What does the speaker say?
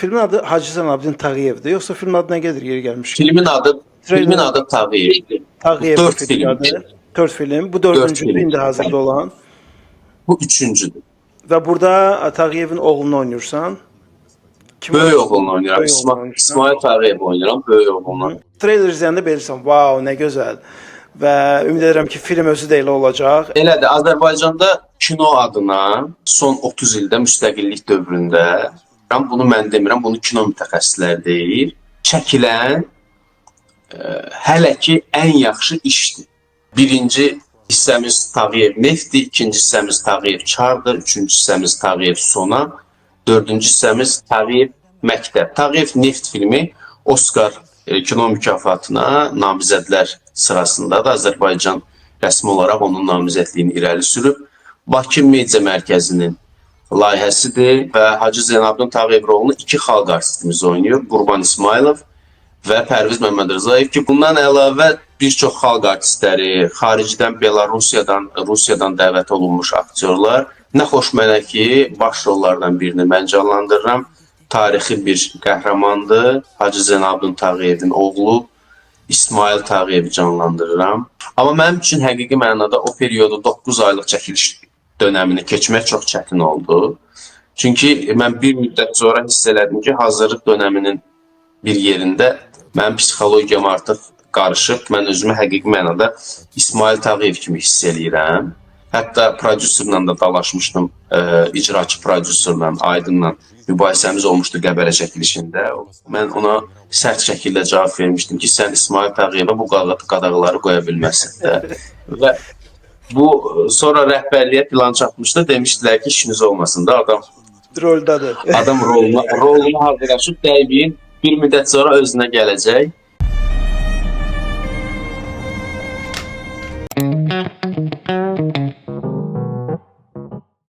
filmin adı Hacı Zeynalabdin Tağıyevdir, yoxsa filmin adı nə gedir yeri gəlmişkən? Filmin adı Tağıyevdir. Tağıyev 4 filmin film. adı. 4 film. Bu 4 dördüncüdür film. indi hazırda olan. Bu üçüncüdür. Və burada Tağıyevin oğlunu oynayırsan. Kim Böyük oğlunu oynayıram. Böyük oğlunu oynayırsan. İsmail Tağıyev oynayıram. Böyük oğlunu. Trailer izləyəndə bilirsən, wow, nə gözəl. Və ümid edirəm ki, film özü də elə olacaq. Elədir. Azərbaycanda kino adına son 30 ildə müstəqillik dövründə, bunu mən demirəm, bunu kino mütəxəssisləri deyir, çəkilən hələ ki ən yaxşı işdir. Birinci hissəmiz Tağıyev Neftdir, ikinci hissəmiz Tağıyev Çardır, üçüncü hissəmiz Tağıyev Sona, dördüncü hissəmiz Tağıyev Məktəb. Tağıyev Neft filmi Oscar kino mükafatına namizədlər sırasında da Azərbaycan rəsmi olaraq onun namizədliyini irəli sürüb. Bakı Media Mərkəzinin layihəsidir və Hacı Zeynalabdin Tağıyev rolunu iki xalq artistimiz oynayır. Qurban İsmailov və Pərviz Məmmədrzayev ki, bundan əlavə bir çox xalq artistləri, xaricdən Rusiyadan dəvət olunmuş aktyorlar. Nə xoş mənə ki, baş rollardan birini mən canlandırıram. Tarixi bir qəhrəmandır. Hacı Zeynalabdin Tağıyevin oğlu İsmail Tağıyevi canlandırıram. Amma mənim üçün həqiqi mənada o periodu 9 aylıq çəkiliş dönəmini keçmək çox çətin oldu. Çünki mən bir müddət sonra hiss elədim ki, hazırlıq dönəminin bir yerində mənim psixologiyam artıq qarışıb. Mən özümü həqiqi mənada İsmail Tağıyev kimi hiss eləyirəm. Hətta prodüserlə də dalaşmışdım, icraçı prodüserlə, Aydınla mübahisəmiz olmuşdu Qəbərə çəkilişində. Mən ona sərt şəkildə cavab vermişdim ki, sən İsmail Tağıyevə bu qadağaları qoya bilməzsən də. Və bu sonra rəhbərliyə plan çatmışdı, demişdilər ki, işiniz olmasın da adam Roldədir. Adam roluna hazırlaşıb, dəqiqin bir müddət sonra özünə gələcək.